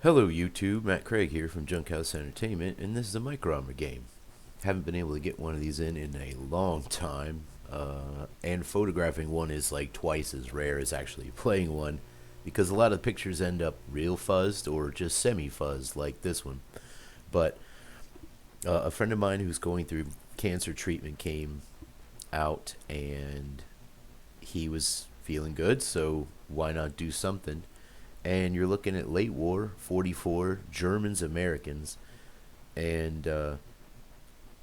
Hello YouTube, Matt Craig here from Junkhouse Entertainment, and this is a Micro Armour game. Haven't been able to get one of these in a long time, and photographing one is like twice as rare as actually playing one, because a lot of the pictures end up real fuzzed or just semi-fuzzed like this one. But a friend of mine who's going through cancer treatment came out, and he was feeling good, so why not do something? And you're looking at late war 44 Germans Americans, and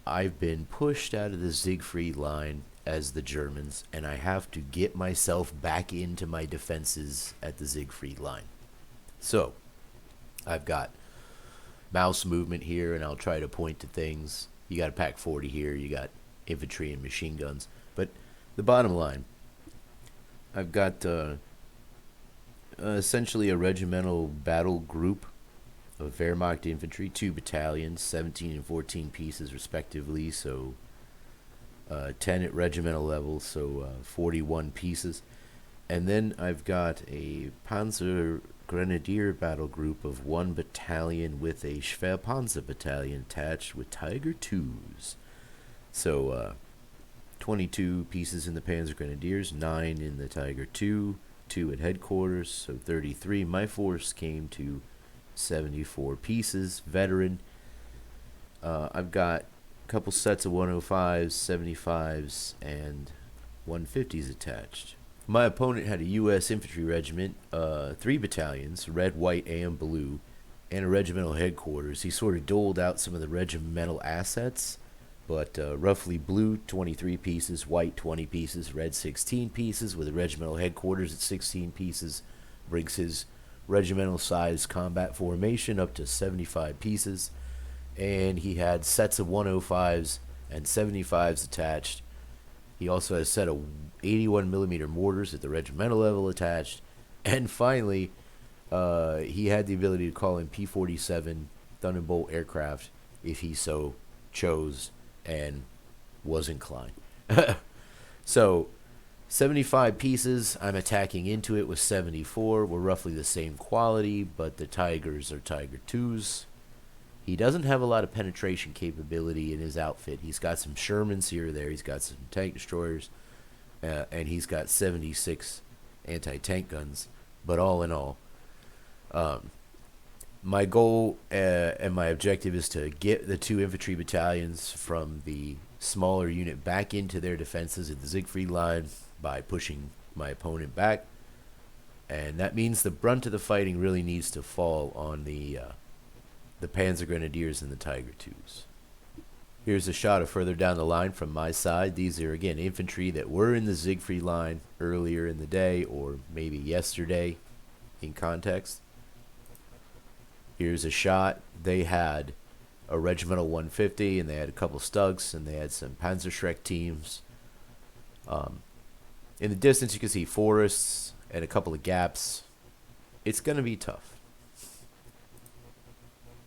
I've been pushed out of the Siegfried Line as the Germans, and I have to get myself back into my defenses at the Siegfried Line. So I've got mouse movement here, and I'll try to point to things. You got a pack 40 here, you got infantry and machine guns, but the bottom line, I've got essentially a regimental battle group of Wehrmacht infantry, 2 battalions, 17 and 14 pieces respectively, so 10 at regimental level, so 41 pieces. And then I've got a Panzer Grenadier battle group of 1 battalion with a Schwerpanzer battalion attached with Tiger 2s. So 22 pieces in the Panzer Grenadiers, 9 in the Tiger 2, 2 at headquarters, so 33. My force came to 74 pieces, veteran. I've got a couple sets of 105s, 75s, and 150s attached. My opponent had a U.S. infantry regiment, 3 battalions, red, white, and blue, and a regimental headquarters. He sort of doled out some of the regimental assets, but roughly blue 23 pieces, white 20 pieces, red 16 pieces, with a regimental headquarters at 16 pieces, brings his regimental size combat formation up to 75 pieces. And he had sets of 105s and 75s attached. He also has a set of 81 millimeter mortars at the regimental level attached. And finally, he had the ability to call in P-47 Thunderbolt aircraft if he so chose and was inclined. So 75 pieces, I'm attacking into it with 74. We're roughly the same quality, but the Tigers are Tiger 2s. He doesn't have a lot of penetration capability in his outfit. He's got some Shermans here or there. He's got some tank destroyers, and he's got 76 anti-tank guns. But all in all, my goal and my objective is to get the 2 infantry battalions from the smaller unit back into their defenses at the Siegfried Line by pushing my opponent back. And that means the brunt of the fighting really needs to fall on the Panzer Grenadiers and the Tiger 2s. Here's a shot of further down the line from my side. These are, again, infantry that were in the Siegfried Line earlier in the day, or maybe yesterday in context. Here's a shot. They had a regimental 150, and they had a couple Stugs, and they had some Panzerschreck teams. In the distance, you can see forests and a couple of gaps. It's going to be tough.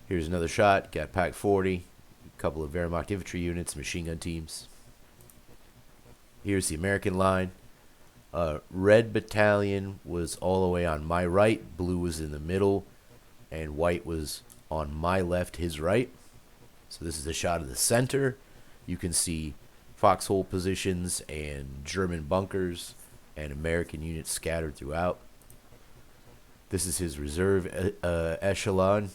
Here's another shot. Got pack 40, a couple of Wehrmacht infantry units, machine gun teams. Here's the American line. Red battalion was all the way on my right. Blue was in the middle, and white was on my left, his right. So this is a shot of the center. You can see foxhole positions and German bunkers and American units scattered throughout. This is his reserve echelon,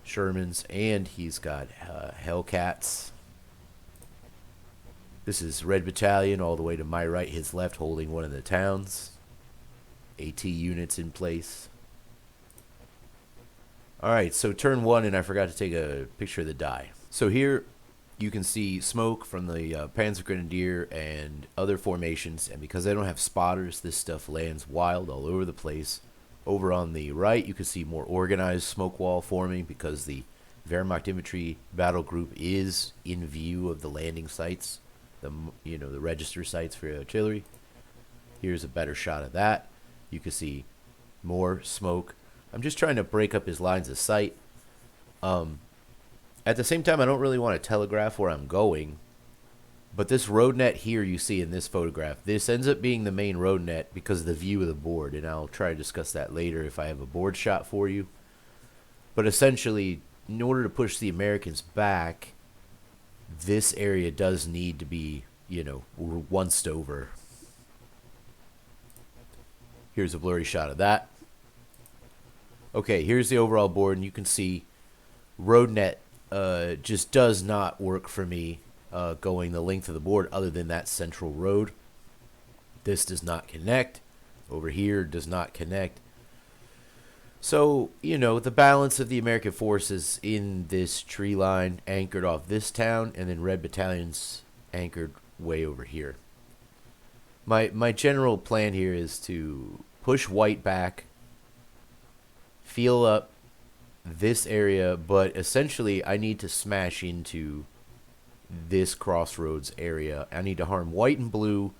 Shermans, and he's got Hellcats. This is Red Battalion all the way to my right, his left, holding one of the towns. AT units in place. Alright, so turn 1, and I forgot to take a picture of the die. So here you can see smoke from the Panzer Grenadier and other formations, and because I don't have spotters, this stuff lands wild all over the place. Over on the right, you can see more organized smoke wall forming because the Wehrmacht infantry battle group is in view of the landing sites, the register sites for artillery. Here's a better shot of that. You can see more smoke. I'm just trying to break up his lines of sight. At the same time, I don't really want to telegraph where I'm going, But this road net here you see in this photograph, this ends up being the main road net because of the view of the board, and I'll try to discuss that later if I have a board shot for you. But essentially, in order to push the Americans back, this area does need to be, you know, onced over. Here's a blurry shot of that. Okay, here's the overall board, and you can see road net just does not work for me going the length of the board other than that central road. This does not connect. Over here does not connect. So, you know, the balance of the American forces in this tree line anchored off this town, and then red battalions anchored way over here. My general plan here is to push white back, feel up this area, but essentially I need to smash into this crossroads area. I need to harm white and blue,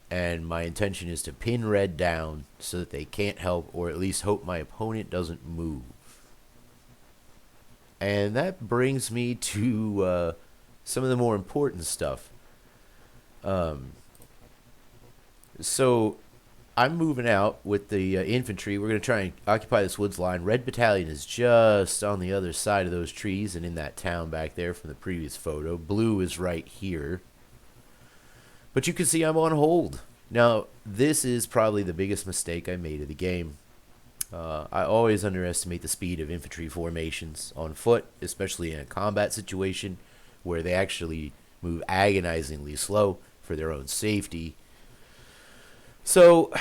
and my intention is to pin red down so that they can't help, or at least hope my opponent doesn't move. And that brings me to some of the more important stuff. So I'm moving out with the infantry. We're going to try and occupy this woods line. Red battalion is just on the other side of those trees and in that town back there from the previous photo. Blue is right here. But you can see I'm on hold. Now, this is probably the biggest mistake I made of the game. I always underestimate the speed of infantry formations on foot, especially in a combat situation where they actually move agonizingly slow for their own safety. So,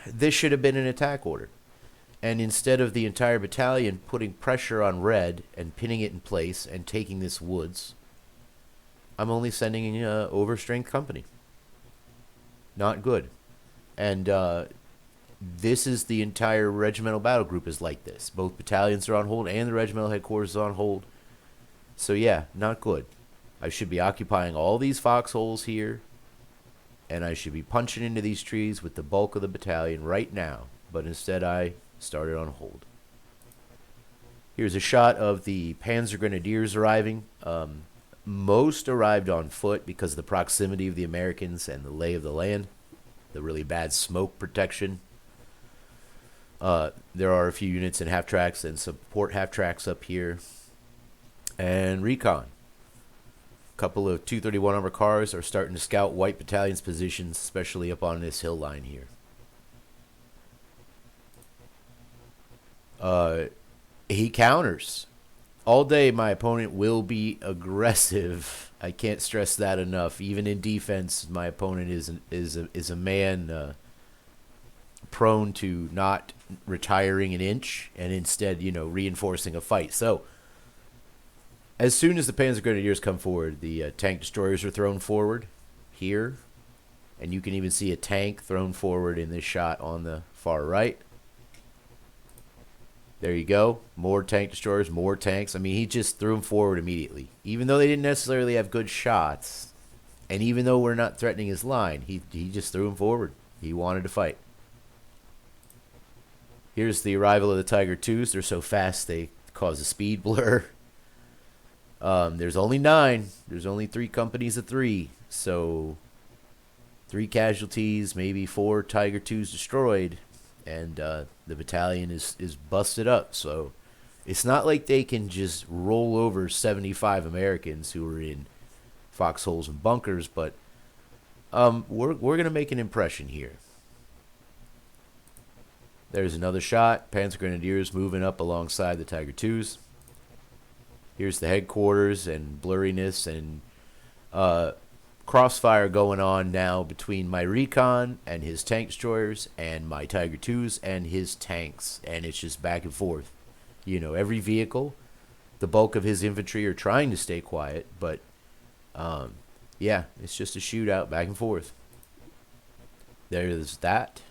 this should have been an attack order. And instead of the entire battalion putting pressure on red and pinning it in place and taking this woods, I'm only sending an overstrength company. Not good. And this is the entire regimental battle group is like this. Both battalions are on hold and the regimental headquarters is on hold. So yeah, not good. I should be occupying all these foxholes here, and I should be punching into these trees with the bulk of the battalion right now. But instead I started on hold. Here's a shot of the Panzer Grenadiers arriving. Most arrived on foot because of the proximity of the Americans and the lay of the land, the really bad smoke protection. There are a few units in half tracks and support half tracks up here. And recon. A couple of 231 armor cars are starting to scout white battalion's positions, especially up on this hill line here. He counters. All day, my opponent will be aggressive. I can't stress that enough. Even in defense, my opponent is a man prone to not retiring an inch and instead, you know, reinforcing a fight. So, as soon as the Panzer Grenadiers come forward, the tank destroyers are thrown forward here, and you can even see a tank thrown forward in this shot on the far right. There you go. More tank destroyers, more tanks. I mean, he just threw them forward immediately. Even though they didn't necessarily have good shots, and even though we're not threatening his line, he just threw them forward. He wanted to fight. Here's the arrival of the Tiger IIs. They're so fast they cause a speed blur. There's only 9. There's only 3 companies of 3. So 3 casualties, maybe 4 Tiger IIs destroyed. And the battalion is busted up. So it's not like they can just roll over 75 Americans who are in foxholes and bunkers, but we're going to make an impression here. There's another shot. Panzer Grenadiers moving up alongside the Tiger IIs. Here's the headquarters and blurriness and crossfire going on now between my recon and his tank destroyers and my Tiger IIs and his tanks, and it's just back and forth. You know, every vehicle, the bulk of his infantry are trying to stay quiet, but yeah, it's just a shootout back and forth. There's that.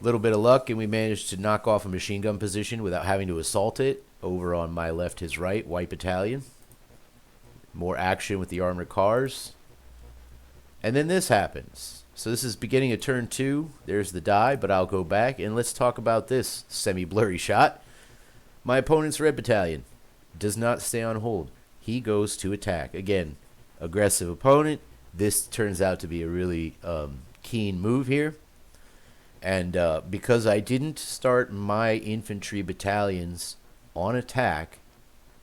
Little bit of luck and we managed to knock off a machine gun position without having to assault it. Over on my left, his right, white battalion. More action with the armored cars. And then this happens. So this is beginning of turn 2. There's the die, but I'll go back and let's talk about this semi-blurry shot. My opponent's red battalion does not stay on hold. he goes to attack. Again, aggressive opponent. This turns out to be a really keen move here. And because I didn't start my infantry battalions on attack,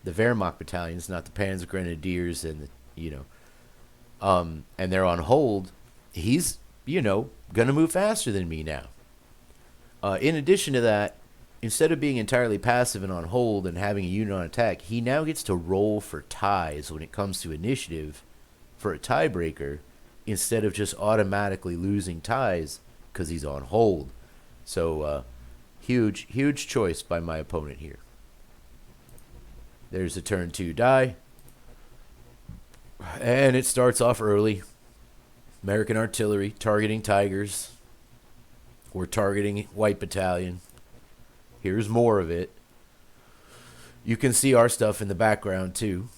the Wehrmacht battalions, not the Panzergrenadiers and the, and they're on hold, he's, going to move faster than me now. In addition to that, instead of being entirely passive and on hold and having a unit on attack, he now gets to roll for ties when it comes to initiative for a tiebreaker instead of just automatically losing ties because he's on hold. So, huge choice by my opponent here. There's a turn 2 die. And it starts off early. American artillery targeting Tigers. We're targeting White Battalion. Here's more of it. You can see our stuff in the background too.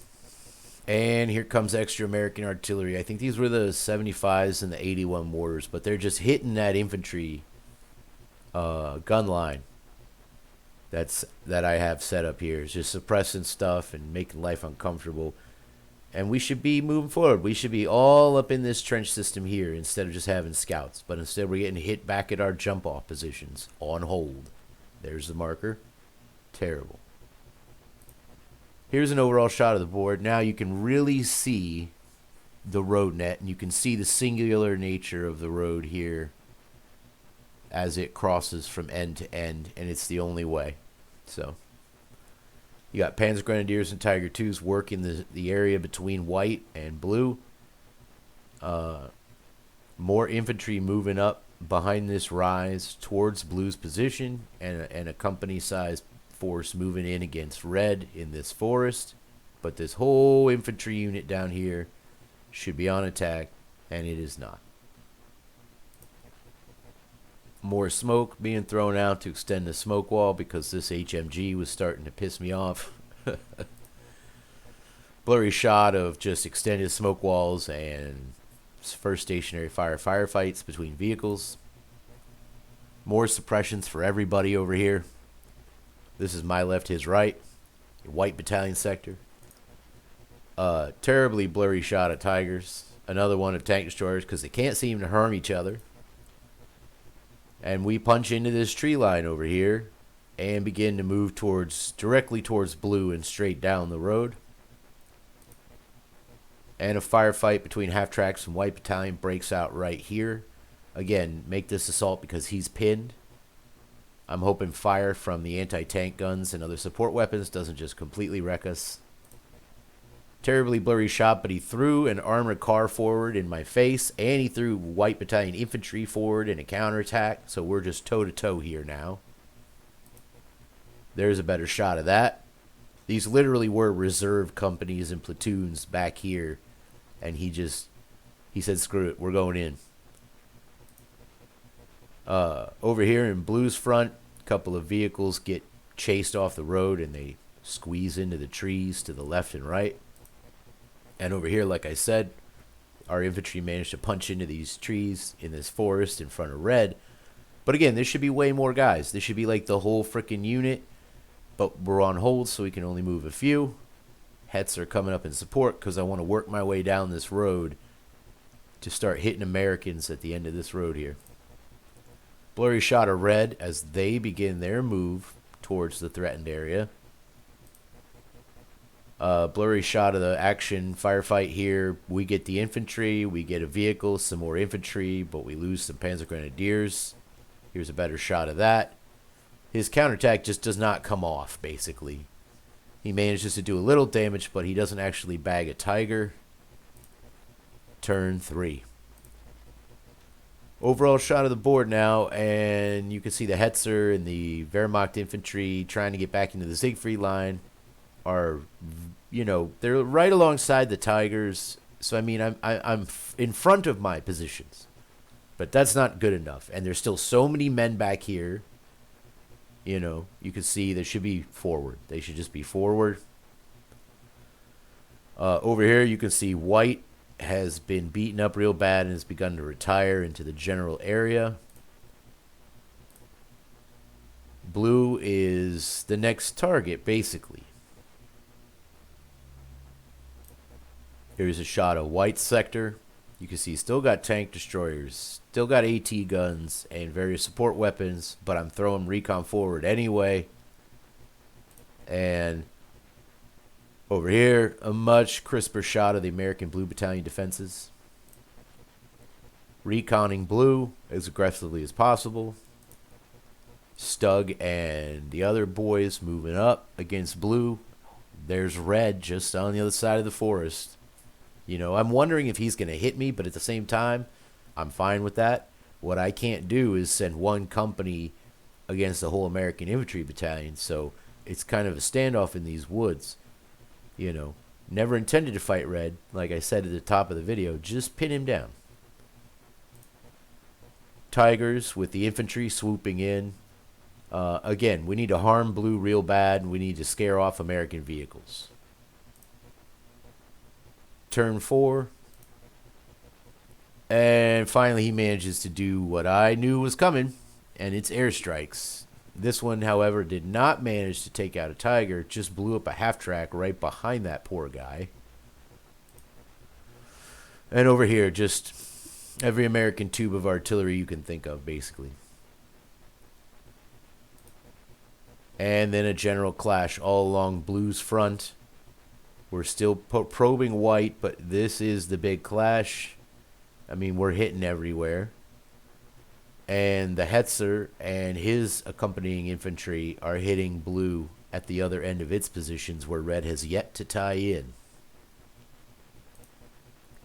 And here comes extra American artillery. I think these were the 75s and the 81 mortars, but they're just hitting that infantry gun line that I have set up here. It's just suppressing stuff and making life uncomfortable. And we should be moving forward. We should be all up in this trench system here instead of just having scouts. But instead we're getting hit back at our jump-off positions on hold. There's the marker. Terrible. Here's an overall shot of the board. Now you can really see the road net, and you can see the singular nature of the road here as it crosses from end to end, and it's the only way. So you got Panzer Grenadiers and Tiger 2s working the area between white and blue. More infantry moving up behind this rise towards blue's position, and a company-sized force moving in against red in this forest. But this whole infantry unit down here should be on attack, and it is not. More smoke being thrown out to extend the smoke wall because this HMG was starting to piss me off. Blurry shot of just extended smoke walls and first stationary fire firefights between vehicles. More suppressions for everybody over here. This is my left, his right. White battalion sector. Terribly blurry shot of Tigers. Another one of tank destroyers because they can't seem to harm each other. And we punch into this tree line over here and begin to move directly towards blue and straight down the road. And a firefight between half tracks and white battalion breaks out right here. Again, make this assault because he's pinned. I'm hoping fire from the anti-tank guns and other support weapons doesn't just completely wreck us. Terribly blurry shot, but he threw an armored car forward in my face, and he threw white battalion infantry forward in a counterattack, so we're just toe-to-toe here now. There's a better shot of that. These literally were reserve companies and platoons back here, and he said, screw it, we're going in. Over here in blue's front, a couple of vehicles get chased off the road, and they squeeze into the trees to the left and right. And over here, like I said, our infantry managed to punch into these trees in this forest in front of red. But again, there should be way more guys. This should be like the whole freaking unit. But we're on hold, so we can only move a few. Hets are coming up in support because I want to work my way down this road to start hitting Americans at the end of this road here. Blurry shot of red as they begin their move towards the threatened area. Blurry shot of the action firefight here. We get the infantry, we get a vehicle, some more infantry, but we lose some Panzer Grenadiers. Here's a better shot of that. His counterattack just does not come off, basically. He manages to do a little damage, but he doesn't actually bag a Tiger. Turn 3. Overall shot of the board now, and you can see the Hetzer and the Wehrmacht infantry trying to get back into the Siegfried Line are, they're right alongside the Tigers. So, I mean, I'm in front of my positions. But that's not good enough. And there's still so many men back here. You can see they should be forward. They should just be forward. Over here, you can see white has been beaten up real bad and has begun to retire into the general area. Blue is the next target, basically. Here's a shot of white sector. You can see still got tank destroyers, still got AT guns and various support weapons, but I'm throwing recon forward anyway. And over here, a much crisper shot of the American Blue Battalion defenses. Reconning blue as aggressively as possible. Stug and the other boys moving up against blue. There's red just on the other side of the forest. You know, I'm wondering if he's going to hit me, but at the same time, I'm fine with that. What I can't do is send one company against the whole American infantry battalion, so it's kind of a standoff in these woods. You know, never intended to fight red, like I said at the top of the video, just pin him down. Tigers with the infantry swooping in. Again, we need to harm blue real bad, and we need to scare off American vehicles. Turn 4. And finally he manages to do what I knew was coming, and it's airstrikes. This one, however, did not manage to take out a Tiger, just blew up a half-track right behind that poor guy. And over here, just every American tube of artillery you can think of, basically. And then a general clash all along blue's front. We're still probing white, but this is the big clash. I mean, we're hitting everywhere. And the Hetzer and his accompanying infantry are hitting blue at the other end of its positions where red has yet to tie in.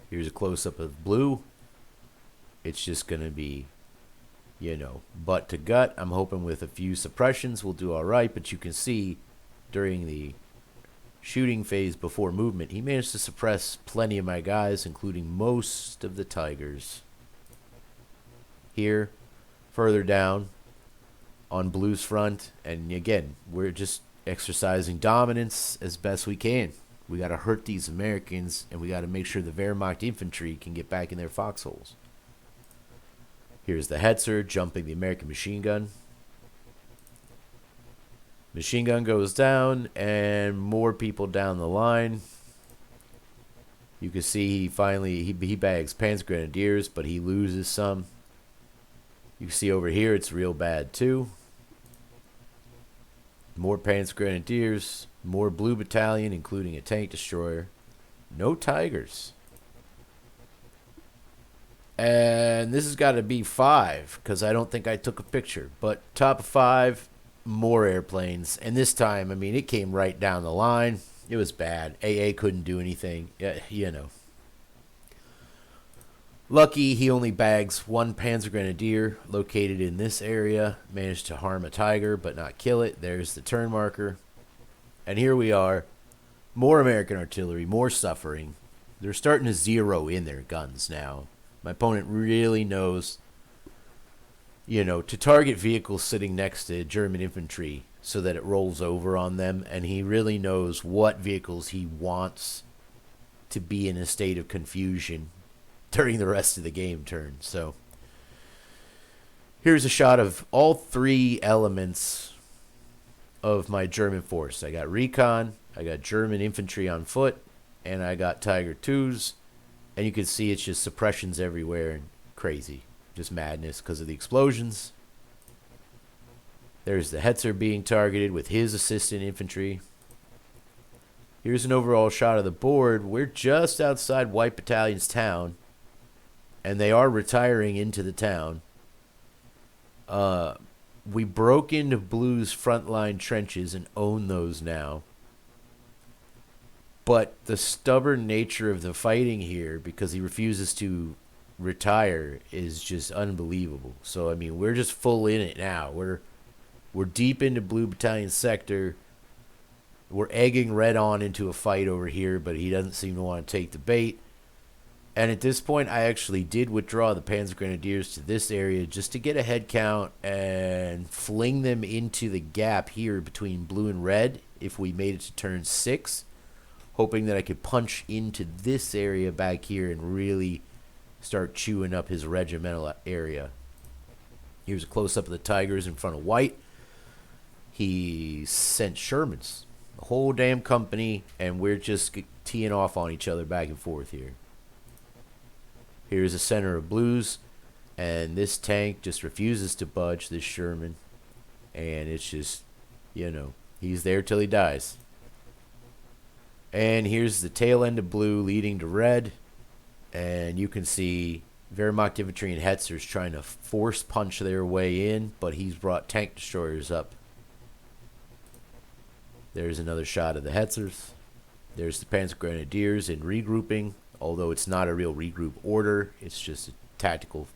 Here's a close-up of blue. It's just going to be, you know, butt to gut. I'm hoping with a few suppressions we'll do all right, but you can see during the shooting phase before movement, he managed to suppress plenty of my guys, including most of the Tigers. Here, further down on blue's front, and again, we're just exercising dominance as best we can. We got to hurt these Americans, and we got to make sure the Wehrmacht infantry can get back in their foxholes. Here's the Hetzer jumping the American machine gun. Machine gun goes down, and more people down the line. You can see he finally, he bags Panzer Grenadiers, but he loses some. You can see over here it's real bad too. More Panzer Grenadiers, more Blue Battalion, including a tank destroyer. No Tigers. And this has got to be 5, because I don't think I took a picture. But top of 5, more airplanes. And this time, I mean, it came right down the line. It was bad. AA couldn't do anything. You know. Lucky he only bags one Panzer Grenadier located in this area. Managed to harm a Tiger, but not kill it. There's the turn marker. And here we are. More American artillery, more suffering. They're starting to zero in their guns now. My opponent really knows, you know, to target vehicles sitting next to German infantry so that it rolls over on them. And he really knows what vehicles he wants to be in a state of confusion during the rest of the game turn. So here's a shot of all 3 elements of my German force. I got recon, I got German infantry on foot, and I got Tiger 2s. And you can see it's just suppressions everywhere and crazy. Just madness because of the explosions. There's the Hetzer being targeted with his assistant infantry. Here's an overall shot of the board. We're just outside White Battalion's town. And they are retiring into the town. We broke into Blue's frontline trenches and own those now. But the stubborn nature of the fighting here, because he refuses to retire, is just unbelievable. So, I mean, we're just full in it now. We're deep into Blue Battalion sector. We're egging Red on into a fight over here, but he doesn't seem to want to take the bait. And at this point, I actually did withdraw the Panzer Grenadiers to this area just to get a head count and fling them into the gap here between blue and red if we made it to turn 6. Hoping that I could punch into this area back here and really start chewing up his regimental area. Here's a close-up of the Tigers in front of white. He sent Shermans, the whole damn company, and we're just teeing off on each other back and forth here. Here's a center of blues, and this tank just refuses to budge, this Sherman. And it's just, you know, he's there till he dies. And here's the tail end of blue leading to red. And you can see Wehrmacht infantry and Hetzers trying to force punch their way in, but he's brought tank destroyers up. There's another shot of the Hetzers. There's the Panzer Grenadiers in regrouping, although it's not a real regroup order. It's just a tactical,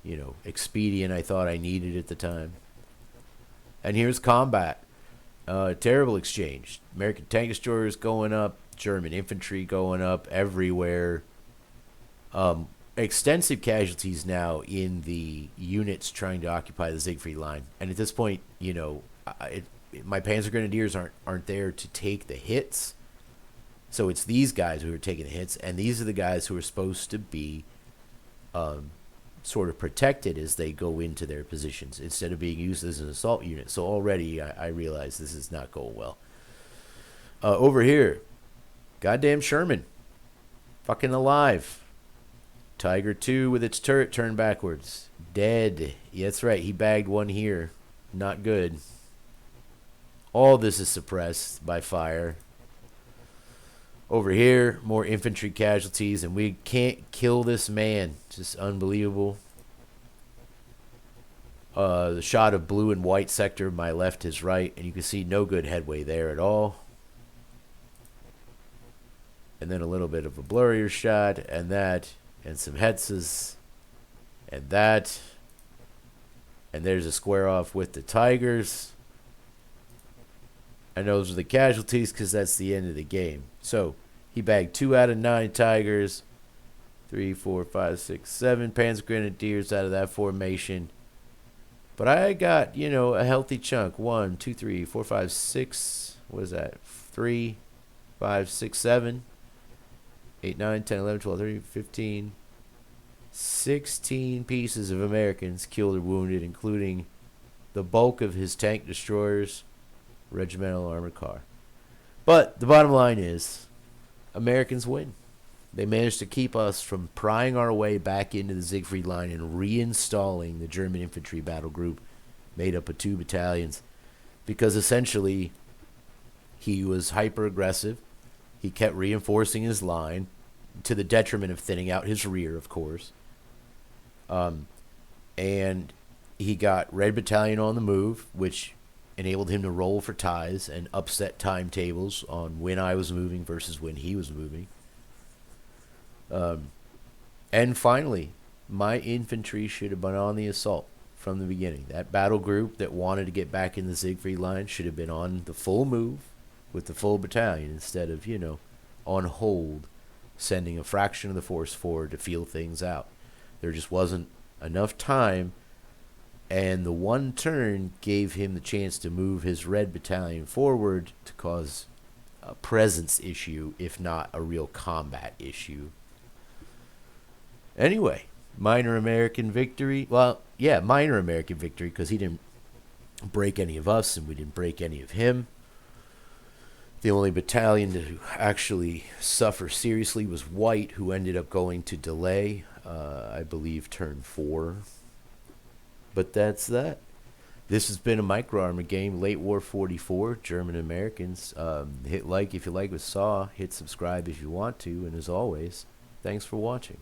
you know, expedient I thought I needed at the time. And here's combat. Terrible exchange. American tank destroyers going up, German infantry going up everywhere. Extensive casualties now in the units trying to occupy the Siegfried Line. And at this point, you know, my Panzer Grenadiers aren't there to take the hits. So it's these guys who are taking the hits, and these are the guys who are supposed to be sort of protected as they go into their positions instead of being used as an assault unit. So already I realize this is not going well. Over here, goddamn Sherman, fucking alive. Tiger 2 with its turret turned backwards, dead. Yeah, that's right, he bagged one here. Not good. All this is suppressed by fire. Over here, more infantry casualties, and we can't kill this man. Just unbelievable. The shot of blue and white sector, my left, his right, and you can see no good headway there at all. And then a little bit of a blurrier shot, and that, and some Hetzes, and that. And there's a square off with the Tigers. And those are the casualties because that's the end of the game. So he bagged 2 out of 9 Tigers, 3, 4, 5, 6, 7 Panzer Grenadiers out of that formation. But I got, you know, a healthy chunk. 1, 2, 3, 4, 5, 6. What is that? 3, 5, 6, 7, 8, 9, 10, 11, 12, 13, 15. 16 pieces of Americans killed or wounded, including the bulk of his tank destroyers, regimental armored car. But the bottom line is, Americans win. They managed to keep us from prying our way back into the Siegfried Line and reinstalling the German infantry battle group made up of 2 battalions, because essentially he was hyper aggressive. He kept reinforcing his line to the detriment of thinning out his rear, of course. And he got Red Battalion on the move, which enabled him to roll for ties and upset timetables on when I was moving versus when he was moving. And finally, my infantry should have been on the assault from the beginning. That battle group that wanted to get back in the Siegfried Line should have been on the full move with the full battalion instead of, you know, on hold, sending a fraction of the force forward to feel things out. There just wasn't enough time, and the one turn gave him the chance to move his Red Battalion forward to cause a presence issue, if not a real combat issue. Anyway, minor American victory. Well, yeah, minor American victory because he didn't break any of us and we didn't break any of him. The only battalion to actually suffer seriously was White, who ended up going to delay, I believe, turn 4. But that's that. This has been a Micro Armor game, Late War 44, German Americans. Hit like if you like what you saw. Hit subscribe if you want to. And as always, thanks for watching.